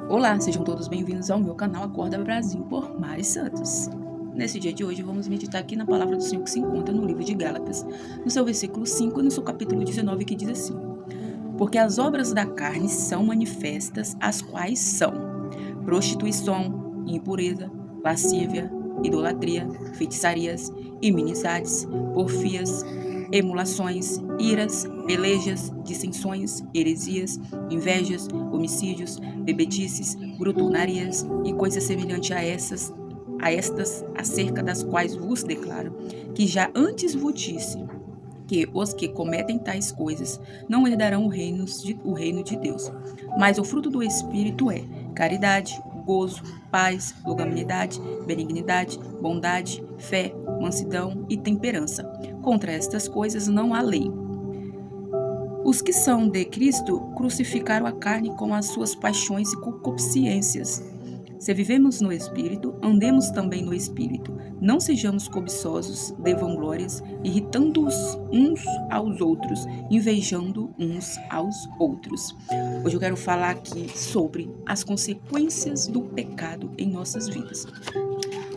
Olá, sejam todos bem-vindos ao meu canal Acorda Brasil por Mari Santos. Nesse dia de hoje vamos meditar aqui na palavra do Senhor que se encontra no livro de Gálatas, no seu versículo 5 e no seu capítulo 19, que diz assim: Porque as obras da carne são manifestas, as quais são prostituição, impureza, lascívia, idolatria, feitiçarias, inimizades, porfias, emulações, iras, pelejas, dissensões, heresias, invejas, homicídios, bebedices, grutonarias e coisas semelhantes a estas, acerca das quais vos declaro, que já antes vos disse, que os que cometem tais coisas não herdarão o reino de Deus. Mas o fruto do Espírito é caridade, gozo, paz, longanimidade, benignidade, bondade, fé, mansidão e temperança. Contra estas coisas não há lei. Os que são de Cristo crucificaram a carne com as suas paixões e concupiscências. Se vivemos no Espírito, andemos também no Espírito. Não sejamos cobiçosos de vanglórias, irritando-os uns aos outros, invejando uns aos outros. Hoje eu quero falar aqui sobre as consequências do pecado em nossas vidas.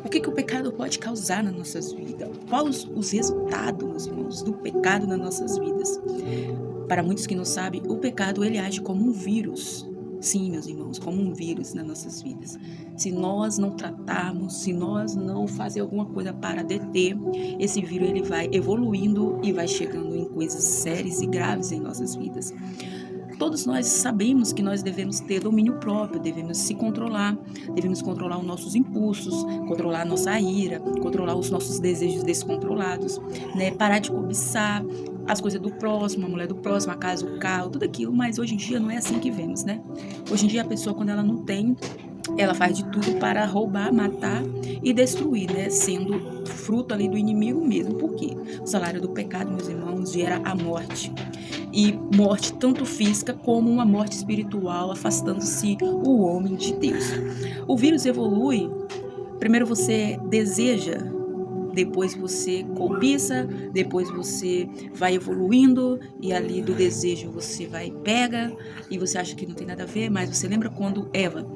O que o pecado pode causar nas nossas vidas? Quais os resultados, meus irmãos, do pecado nas nossas vidas? Para muitos que não sabem, o pecado ele age como um vírus. Sim, meus irmãos, como um vírus nas nossas vidas. Se nós não tratarmos, se nós não fazer alguma coisa para deter, esse vírus ele vai evoluindo e vai chegando em coisas sérias e graves em nossas vidas. Todos nós sabemos que nós devemos ter domínio próprio, devemos se controlar, devemos controlar os nossos impulsos, controlar a nossa ira, controlar os nossos desejos descontrolados, né? Parar de cobiçar as coisas do próximo, a mulher do próximo, a casa, o carro, tudo aquilo, mas hoje em dia não é assim que vemos, né? Hoje em dia a pessoa, quando ela não tem, ela faz de tudo para roubar, matar e destruir, né? Sendo fruto ali do inimigo mesmo. Por quê? O salário do pecado, meus irmãos, gera a morte. E morte tanto física como uma morte espiritual, afastando-se o homem de Deus. O vírus evolui, primeiro você deseja, depois você cobiça, depois você vai evoluindo e ali do desejo você vai pega e você acha que não tem nada a ver, mas você lembra quando Eva,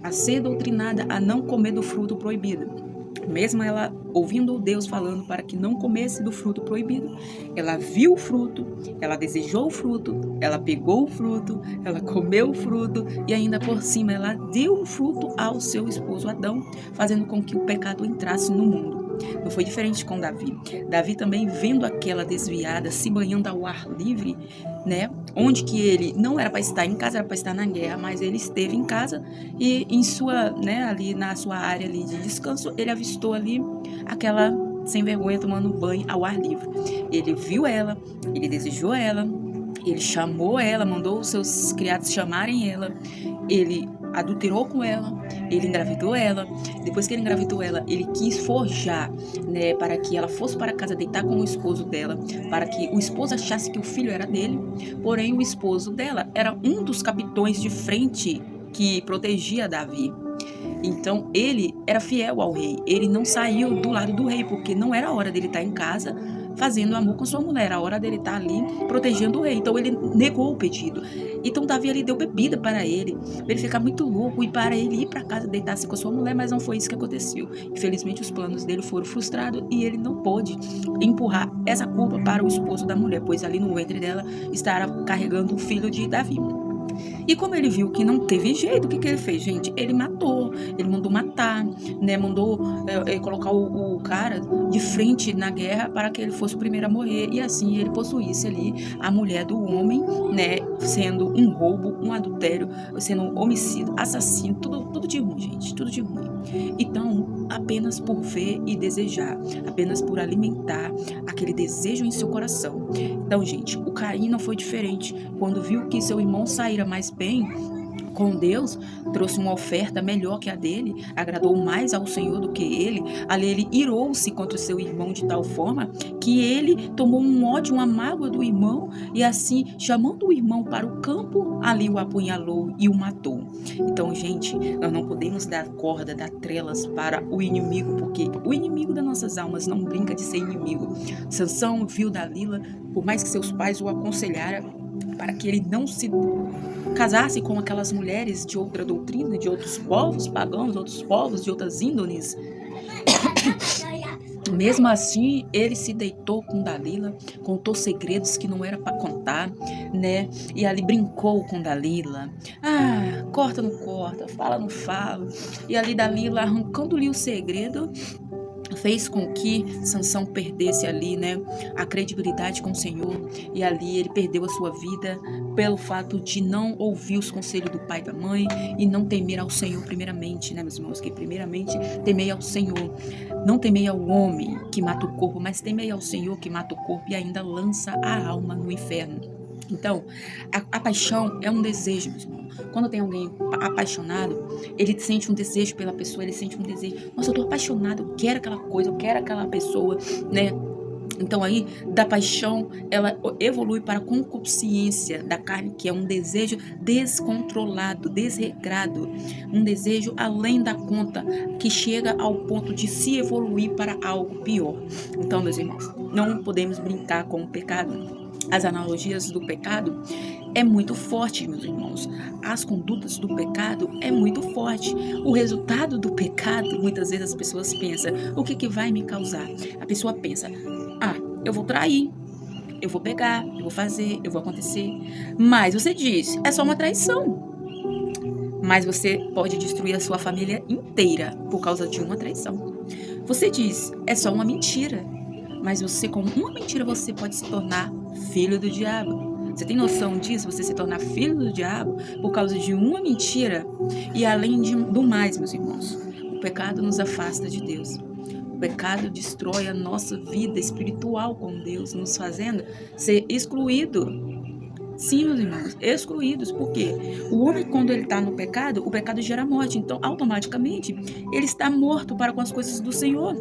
a ser doutrinada a não comer do fruto proibido, mesmo ela ouvindo Deus falando para que não comesse do fruto proibido, ela viu o fruto, ela desejou o fruto, ela pegou o fruto, ela comeu o fruto e ainda por cima ela deu o fruto ao seu esposo Adão, fazendo com que o pecado entrasse no mundo. Não foi diferente com Davi. Davi também, vendo aquela desviada, se banhando ao ar livre, né? Onde que ele não era para estar em casa, era para estar na guerra, mas ele esteve em casa e em sua, né, ali na sua área ali de descanso, ele avistou ali aquela sem vergonha tomando banho ao ar livre. Ele viu ela, ele desejou ela, ele chamou ela, mandou os seus criados chamarem ela, ele adulterou com ela, ele engravidou ela. Depois que ele engravidou ela, ele quis forjar, né, para que ela fosse para casa deitar com o esposo dela, para que o esposo achasse que o filho era dele. Porém, o esposo dela era um dos capitões de frente que protegia Davi. Então, ele era fiel ao rei. Ele não saiu do lado do rei, porque não era a hora dele estar em casa fazendo amor com sua mulher, era a hora dele estar ali protegendo o rei. Então, ele negou o pedido. Então, Davi ali deu bebida para ele ficar muito louco e para ele ir para casa deitar-se com a sua mulher, mas não foi isso que aconteceu. Infelizmente, os planos dele foram frustrados e ele não pôde empurrar essa culpa para o esposo da mulher, pois ali no ventre dela estava carregando o filho de Davi. E como ele viu que não teve jeito, o que ele fez, gente? Ele matou, ele mandou matar, né? Mandou colocar o cara de frente na guerra para que ele fosse o primeiro a morrer. E assim ele possuísse ali a mulher do homem, né? Sendo um roubo, um adultério, sendo um homicídio, assassino, tudo de ruim, gente, tudo de ruim. Então, apenas por ver e desejar, apenas por alimentar aquele desejo em seu coração. Então, gente, o Caim não foi diferente. Quando viu que seu irmão saíra mais bem com Deus, trouxe uma oferta melhor que a dele, agradou mais ao Senhor do que ele. Ali ele irou-se contra o seu irmão de tal forma que ele tomou um ódio, uma mágoa do irmão e assim, chamando o irmão para o campo, ali o apunhalou e o matou. Então, gente, nós não podemos dar corda, dar trelas para o inimigo, porque o inimigo das nossas almas não brinca de ser inimigo. Sansão viu Dalila, por mais que seus pais o aconselharam para que ele não se casar-se com aquelas mulheres de outra doutrina, de outros povos pagãos, outros povos de outras índoles. Mesmo assim, ele se deitou com Dalila, contou segredos que não era para contar, né? E ali brincou com Dalila. Corta não corta, fala não fala. E ali Dalila, arrancando-lhe o segredo, fez com que Sansão perdesse ali, né, a credibilidade com o Senhor, e ali ele perdeu a sua vida pelo fato de não ouvir os conselhos do pai e da mãe e não temer ao Senhor primeiramente, né, meus irmãos, que primeiramente temei ao Senhor, não temei ao homem que mata o corpo, mas temei ao Senhor que mata o corpo e ainda lança a alma no inferno. Então, a paixão é um desejo, meus irmãos. Quando tem alguém apaixonado, ele sente um desejo pela pessoa, ele sente um desejo. Nossa, eu tô apaixonado, eu quero aquela coisa, eu quero aquela pessoa, né? Então aí, da paixão, ela evolui para a concupiscência da carne, que é um desejo descontrolado, desregrado, um desejo além da conta, que chega ao ponto de se evoluir para algo pior. Então, meus irmãos, não podemos brincar com o pecado. As analogias do pecado é muito forte, meus irmãos. As condutas do pecado é muito forte. O resultado do pecado, muitas vezes as pessoas pensam, o que vai me causar? A pessoa pensa, eu vou trair, eu vou pegar, eu vou fazer, eu vou acontecer. Mas você diz, é só uma traição. Mas você pode destruir a sua família inteira por causa de uma traição. Você diz, é só uma mentira. Mas você, com uma mentira, você pode se tornar filho do diabo. Você tem noção disso? Você se tornar filho do diabo por causa de uma mentira. E além do mais, meus irmãos, o pecado nos afasta de Deus. O pecado destrói a nossa vida espiritual com Deus, nos fazendo ser excluído. Sim, meus irmãos, excluídos. Por quê? O homem, quando ele está no pecado, o pecado gera morte. Então, automaticamente, ele está morto para com as coisas do Senhor.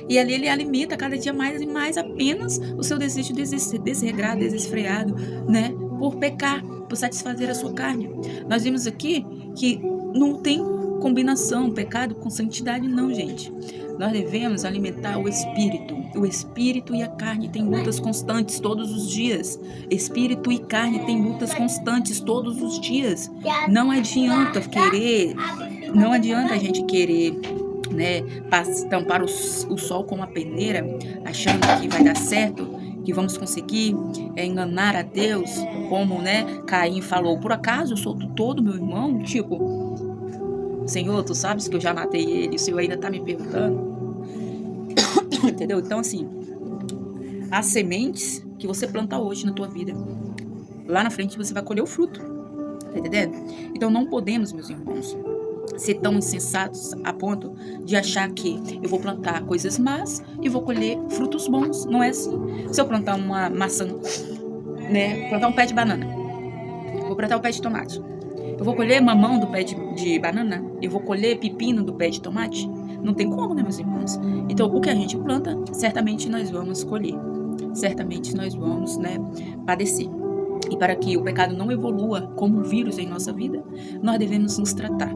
E ali ele alimenta cada dia mais e mais apenas o seu desejo desregrado, desesfreado, né? Por pecar, por satisfazer a sua carne. Nós vimos aqui que não tem combinação pecado com santidade, não, gente. Nós devemos alimentar o espírito. O espírito e a carne têm lutas constantes todos os dias. Espírito e carne têm lutas constantes todos os dias. Não adianta a gente querer, né, tampar o sol com uma peneira, achando que vai dar certo, que vamos conseguir enganar a Deus, como, né, Caim falou, por acaso eu sou do todo, meu irmão? Tipo, Senhor, tu sabes que eu já matei ele, o Senhor ainda tá me perguntando. Entendeu? Então, assim, as sementes que você planta hoje na tua vida, lá na frente você vai colher o fruto. Tá entendendo? Então, não podemos, meus irmãos, ser tão insensatos a ponto de achar que eu vou plantar coisas más e vou colher frutos bons. Não é assim. Se eu plantar uma maçã, né, plantar um pé de banana, vou plantar um pé de tomate, eu vou colher mamão do pé de banana, eu vou colher pepino do pé de tomate. Não tem como, né, meus irmãos? Então, o que a gente planta, certamente nós vamos colher. Certamente nós vamos, né, padecer. E para que o pecado não evolua como um vírus em nossa vida, nós devemos nos tratar.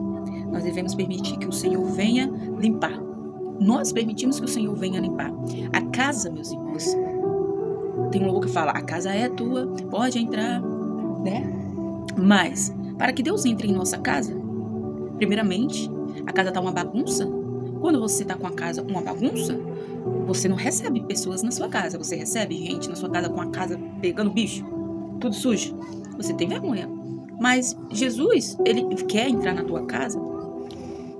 Nós devemos permitir que o Senhor venha limpar. Nós permitimos que o Senhor venha limpar. A casa, meus irmãos, tem um louvor que fala, a casa é tua, pode entrar, né? Mas, para que Deus entre em nossa casa, primeiramente, a casa está uma bagunça. Quando você está com a casa uma bagunça, você não recebe pessoas na sua casa. Você recebe gente na sua casa com a casa pegando bicho, tudo sujo. Você tem vergonha. Mas Jesus, ele quer entrar na tua casa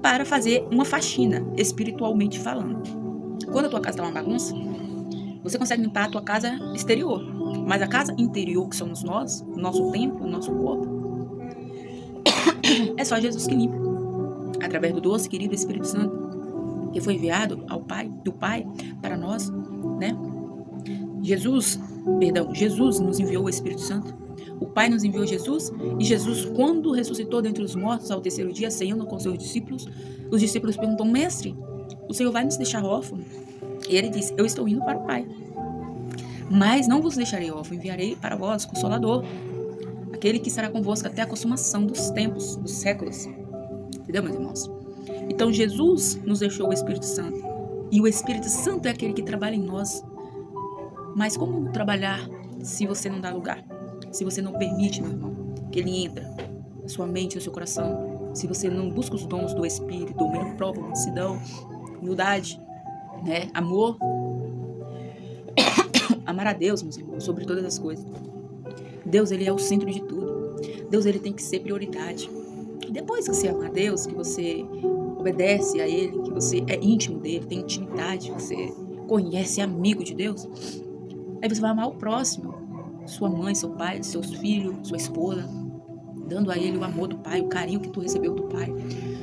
para fazer uma faxina, espiritualmente falando. Quando a tua casa está uma bagunça, você consegue limpar a tua casa exterior. Mas a casa interior, que somos nós, nosso templo, nosso corpo, é só Jesus que limpa. Através do doce, querido Espírito Santo, que foi enviado do Pai para nós, né? Jesus nos enviou o Espírito Santo. O Pai nos enviou Jesus, e Jesus, quando ressuscitou dentre os mortos ao terceiro dia, ceando com seus discípulos, os discípulos perguntam, mestre, o Senhor vai nos deixar órfãos? E ele disse, eu estou indo para o Pai. Mas não vos deixarei órfãos, enviarei para vós Consolador, aquele que estará convosco até a consumação dos tempos, dos séculos. Entendeu, meus irmãos? Então, Jesus nos deixou o Espírito Santo. E o Espírito Santo é aquele que trabalha em nós. Mas como trabalhar se você não dá lugar? Se você não permite, meu irmão, que ele entre? na sua mente, no seu coração, se você não busca os dons do Espírito, domínio próprio, mansidão, humildade, né, amor, amar a Deus, meus irmãos, sobre todas as coisas. Deus, ele é o centro de tudo. Deus, ele tem que ser prioridade. Depois que você ama a Deus, que você obedece a Ele, que você é íntimo dele, tem intimidade, você conhece, é amigo de Deus, aí você vai amar o próximo, sua mãe, seu pai, seus filhos, sua esposa, dando a ele o amor do Pai, o carinho que tu recebeu do Pai,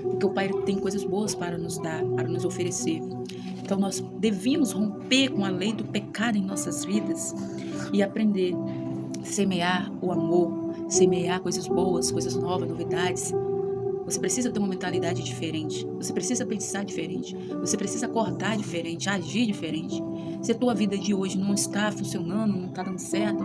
porque o Pai tem coisas boas para nos dar, para nos oferecer. Então nós devemos romper com a lei do pecado em nossas vidas e aprender a semear o amor, semear coisas boas, coisas novas, novidades. Você precisa ter uma mentalidade diferente, você precisa pensar diferente, você precisa acordar diferente, agir diferente. Se a tua vida de hoje não está funcionando, não está dando certo,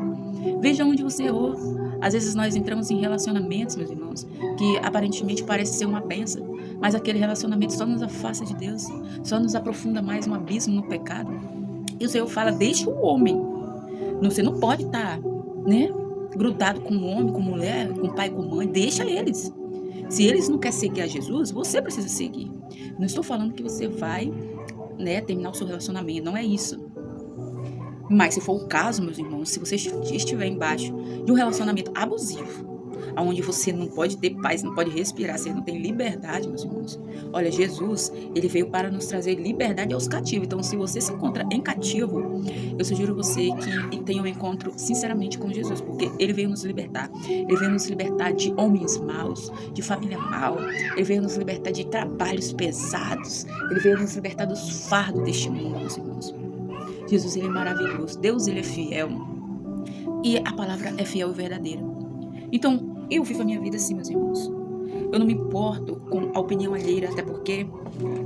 veja onde você errou. Às vezes nós entramos em relacionamentos, meus irmãos, que aparentemente parece ser uma bênção, mas aquele relacionamento só nos afasta de Deus, só nos aprofunda mais um abismo no pecado. E o Senhor fala, deixa o homem. Você não pode estar, né, grudado com homem, com mulher, com pai, com mãe, deixa eles. Se eles não querem seguir a Jesus, você precisa seguir. Não estou falando que você vai, né, terminar o seu relacionamento, não é isso. Mas se for o caso, meus irmãos, se você estiver embaixo de um relacionamento abusivo, onde você não pode ter paz, não pode respirar, você não tem liberdade, meus irmãos. Olha, Jesus, ele veio para nos trazer liberdade aos cativos. Então, se você se encontra em cativo, eu sugiro você que tenha um encontro sinceramente com Jesus, porque ele veio nos libertar. Ele veio nos libertar de homens maus, de família mal. Ele veio nos libertar de trabalhos pesados. Ele veio nos libertar dos fardos deste mundo, meus irmãos. Jesus, ele é maravilhoso. Deus, ele é fiel. E a palavra é fiel e verdadeira. Então, eu vivo a minha vida assim, meus irmãos. Eu não me importo com a opinião alheia, até porque,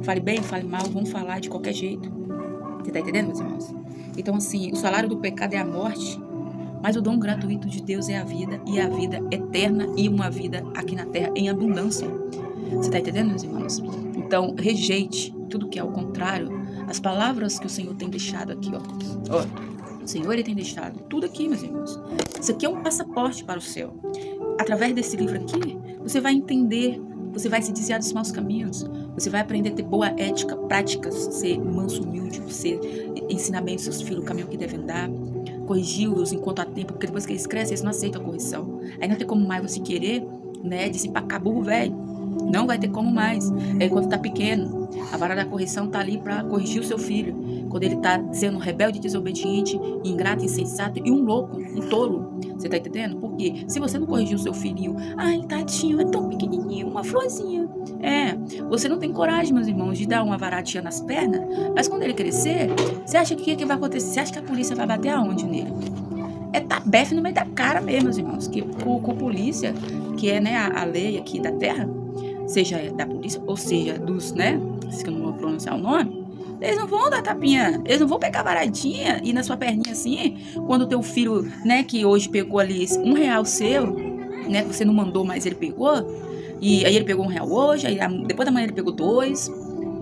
fale bem, fale mal, vão falar de qualquer jeito. Você tá entendendo, meus irmãos? Então, assim, o salário do pecado é a morte, mas o dom gratuito de Deus é a vida, e a vida eterna e uma vida aqui na terra em abundância. Você tá entendendo, meus irmãos? Então, rejeite tudo que é o contrário, as palavras que o Senhor tem deixado aqui, ó. O Senhor, ele tem deixado tudo aqui, meus irmãos. Isso aqui é um passaporte para o céu. Através desse livro aqui, você vai entender, você vai se desviar dos maus caminhos, você vai aprender a ter boa ética, práticas, ser manso, humilde, você ensinar bem aos seus filhos o caminho que devem dar, corrigi-los enquanto há tempo, porque depois que eles crescem, eles não aceitam a correção. Aí não tem como mais você querer, né, desempacar burro velho. Não vai ter como mais. É quando tá pequeno. A vara da correção tá ali para corrigir o seu filho. Quando ele tá sendo rebelde, desobediente, ingrato, insensato e um louco, um tolo. Você tá entendendo? Porque se você não corrigir o seu filhinho, ai, tadinho, é tão pequenininho, uma florzinha. Você não tem coragem, meus irmãos, de dar uma varadinha nas pernas, mas quando ele crescer, você acha que o que vai acontecer? Você acha que a polícia vai bater aonde nele? É tabefe no meio da cara mesmo, meus irmãos. Que com polícia, que é, né, a lei aqui da terra, seja da polícia, ou seja, dos, né, que eu não vou pronunciar o nome, eles não vão dar tapinha, eles não vão pegar varadinha e na sua perninha assim, quando o teu filho, né, que hoje pegou ali R$1 seu, né, que você não mandou, mas ele pegou, e aí ele pegou R$1 hoje, aí depois da manhã ele pegou 2,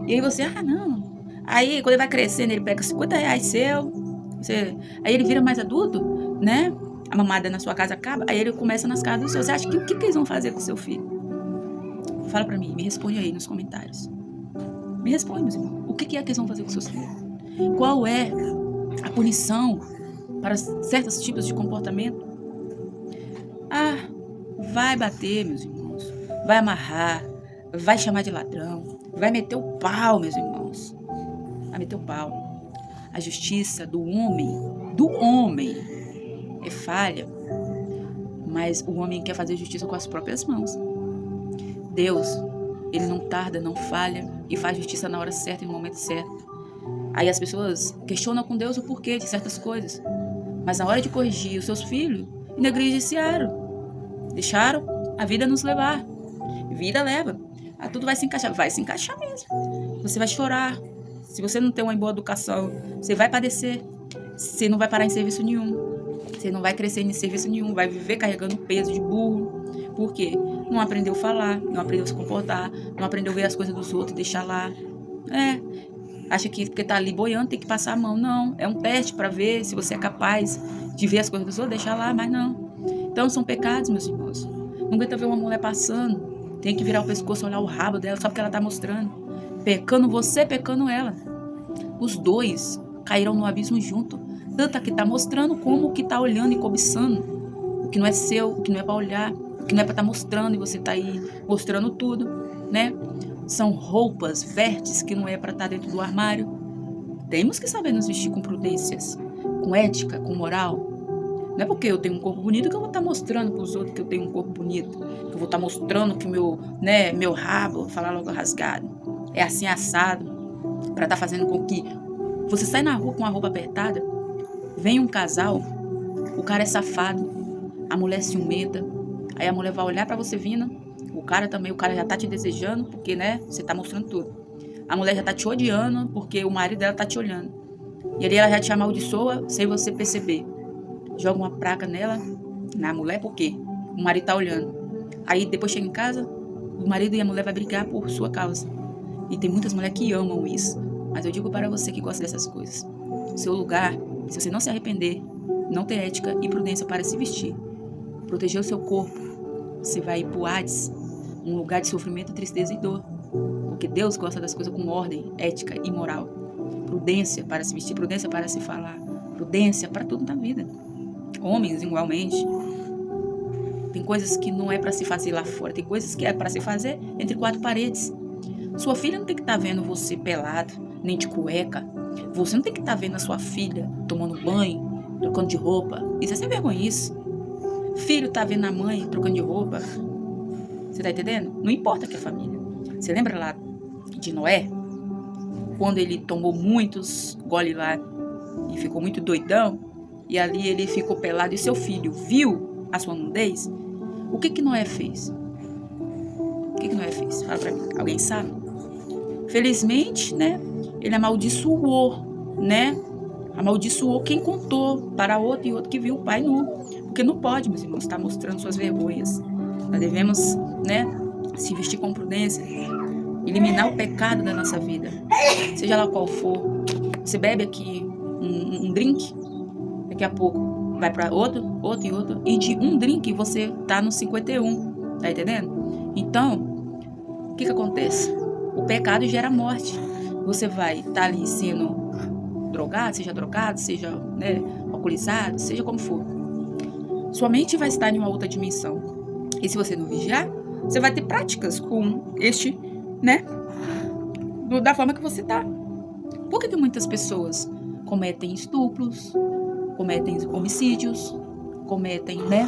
e aí você, não. Aí quando ele vai crescendo, ele pega R$50 seu, aí ele vira mais adulto, né, a mamada na sua casa acaba, aí ele começa nas casas dos seus. Você acha que o que eles vão fazer com o seu filho? Fala pra mim, me responde aí nos comentários. Me responde, meus irmãos. O que é que eles vão fazer com seus filhos? Qual é a punição para certos tipos de comportamento? Vai bater, meus irmãos. Vai amarrar. Vai chamar de ladrão. Vai meter o pau, meus irmãos. Vai meter o pau. A justiça do homem é falha. Mas o homem quer fazer justiça com as próprias mãos. Deus, ele não tarda, não falha e faz justiça na hora certa e no momento certo. Aí as pessoas questionam com Deus o porquê de certas coisas. Mas na hora de corrigir os seus filhos, negligenciaram. Deixaram a vida nos levar. Vida leva. Tudo vai se encaixar. Vai se encaixar mesmo. Você vai chorar. Se você não tem uma boa educação, você vai padecer. Você não vai parar em serviço nenhum. Você não vai crescer em serviço nenhum. Vai viver carregando peso de burro. Por quê? Não aprendeu a falar, não aprendeu a se comportar, não aprendeu a ver as coisas dos outros e deixar lá. Acha que porque tá ali boiando tem que passar a mão. Não, é um teste para ver se você é capaz de ver as coisas dos outros, deixar lá, mas não. Então são pecados, meus irmãos. Não aguenta ver uma mulher passando. Tem que virar o pescoço, olhar o rabo dela, só porque ela tá mostrando. Pecando você, pecando ela. Os dois caíram no abismo junto. Tanto a que tá mostrando como o que tá olhando e cobiçando. O que não é seu, o que não é pra olhar, o que não é pra tá mostrando e você tá aí mostrando tudo, né? São roupas, vertes que não é pra estar dentro do armário. Temos que saber nos vestir com prudências, com ética, com moral. Não é porque eu tenho um corpo bonito que eu vou estar mostrando para os outros que eu tenho um corpo bonito. Que eu vou estar mostrando que meu rabo, falar logo rasgado, é assim assado. Para estar fazendo com que você saia na rua com a roupa apertada, vem um casal, o cara é safado, a mulher é ciumenta, aí a mulher vai olhar para você vindo, o cara já tá te desejando, porque, né, você tá mostrando tudo. A mulher já tá te odiando, porque o marido dela tá te olhando. E ali ela já te amaldiçoa sem você perceber. Joga uma praga nela, na mulher, porque o marido tá olhando. Aí depois chega em casa, o marido e a mulher vai brigar por sua causa. E tem muitas mulheres que amam isso. Mas eu digo para você que gosta dessas coisas. Seu lugar, se você não se arrepender, não ter ética e prudência para se vestir, proteger o seu corpo, você vai ir pro Hades, um lugar de sofrimento, tristeza e dor. Porque Deus gosta das coisas com ordem, ética e moral. Prudência para se vestir, prudência para se falar, prudência para tudo na vida. Homens, igualmente. Tem coisas que não é para se fazer lá fora, tem coisas que é para se fazer entre quatro paredes. Sua filha não tem que estar vendo você pelado, nem de cueca. Você não tem que estar vendo a sua filha tomando banho, trocando de roupa. Isso é sem vergonha, isso. Filho tá vendo a mãe trocando de roupa. Você tá entendendo? Não importa que é família. Você lembra lá de Noé? Quando ele tomou muitos gole lá e ficou muito doidão, e ali ele ficou pelado e seu filho viu a sua nudez, o que Noé fez? O que Noé fez? Fala pra mim. Alguém sabe? Felizmente, né? Ele amaldiçoou, né? Amaldiçoou quem contou para outro e outro que viu o pai nu. Porque não pode, meus irmãos, estar mostrando suas vergonhas. Nós devemos, né? Se vestir com prudência. Eliminar o pecado da nossa vida. Seja lá qual for. Você bebe aqui um drink, daqui a pouco vai para outro. E de um drink você tá no 51. Tá entendendo? Então, o que acontece? O pecado gera morte. Você vai estar ali sendo drogado, seja, né, alcoolizado, seja como for. Sua mente vai estar em uma outra dimensão. E se você não vigiar, você vai ter práticas com este, né, da forma que você tá. Por que muitas pessoas cometem estupros, cometem homicídios, cometem, né,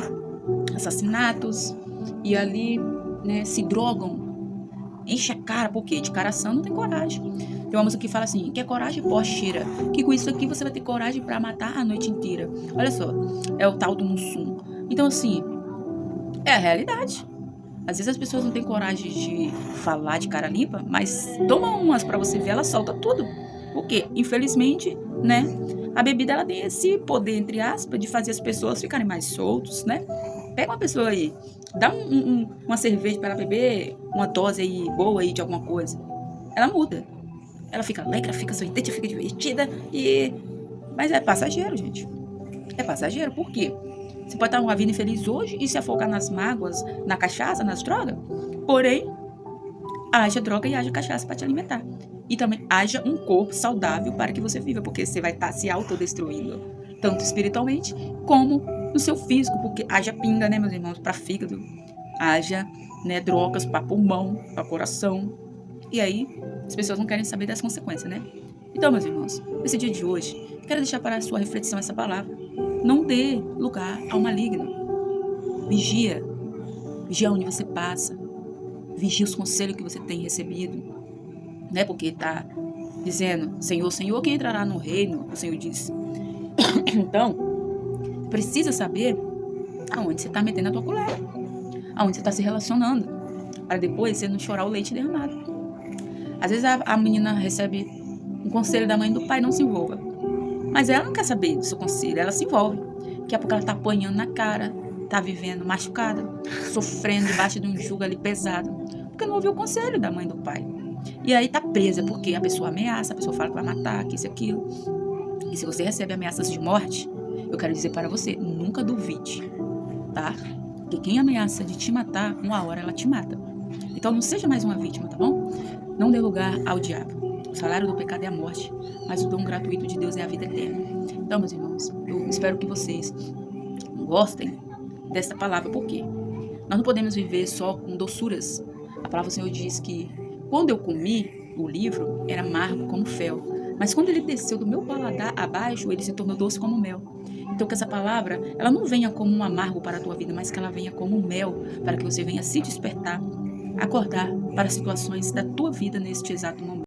assassinatos e ali, né, se drogam, enche a cara, por quê? De caração não tem coragem. Tem uma música que fala assim, quer coragem, pocheira, que com isso aqui você vai ter coragem pra matar a noite inteira. Olha só, é o tal do Mussum. Então assim, é a realidade. Às vezes as pessoas não têm coragem de falar de cara limpa, mas toma umas pra você ver, ela solta tudo. Por quê? Infelizmente, né, a bebida ela tem esse poder, entre aspas, de fazer as pessoas ficarem mais soltos, né? Pega uma pessoa aí, dá uma cerveja para ela beber, uma dose aí boa aí de alguma coisa. Ela muda. Ela fica alegre, fica sorridente, fica divertida mas é passageiro, gente. É passageiro, por quê? Você pode estar uma vida infeliz hoje e se afogar nas mágoas, na cachaça, nas drogas. Porém, haja droga e haja cachaça para te alimentar. E também haja um corpo saudável para que você viva, porque você vai estar se autodestruindo, tanto espiritualmente como no seu físico, porque haja pinga, né, meus irmãos, para fígado, haja, né, drogas para pulmão, para coração. E aí, as pessoas não querem saber das consequências, né? Então, meus irmãos, nesse dia de hoje, quero deixar para a sua reflexão essa palavra. Não dê lugar ao maligno. Vigia. Vigia onde você passa. Vigia os conselhos que você tem recebido. Não é porque está dizendo, Senhor, Senhor, quem entrará no reino? O Senhor diz. Então, precisa saber aonde você está metendo a tua colher. Aonde você está se relacionando. Para depois você não chorar o leite derramado. Às vezes a menina recebe um conselho da mãe e do pai, não se envolva. Mas ela não quer saber do seu conselho, ela se envolve. Daqui a pouco ela tá apanhando na cara, tá vivendo machucada, sofrendo debaixo de um jugo ali pesado, porque não ouviu o conselho da mãe e do pai. E aí tá presa, porque a pessoa ameaça, a pessoa fala que vai matar, que isso e aquilo. E se você recebe ameaças de morte, eu quero dizer para você, nunca duvide, tá? Porque quem ameaça de te matar, uma hora ela te mata. Então não seja mais uma vítima, tá bom? Não dê lugar ao diabo. O salário do pecado é a morte, mas o dom gratuito de Deus é a vida eterna. Então, meus irmãos, eu espero que vocês gostem dessa palavra, porque nós não podemos viver só com doçuras. A palavra do Senhor diz que quando eu comi o livro, era amargo como fel, mas quando ele desceu do meu paladar abaixo, ele se tornou doce como mel. Então que essa palavra, ela não venha como um amargo para a tua vida, mas que ela venha como um mel, para que você venha se despertar, acordar para situações da tua vida neste exato momento.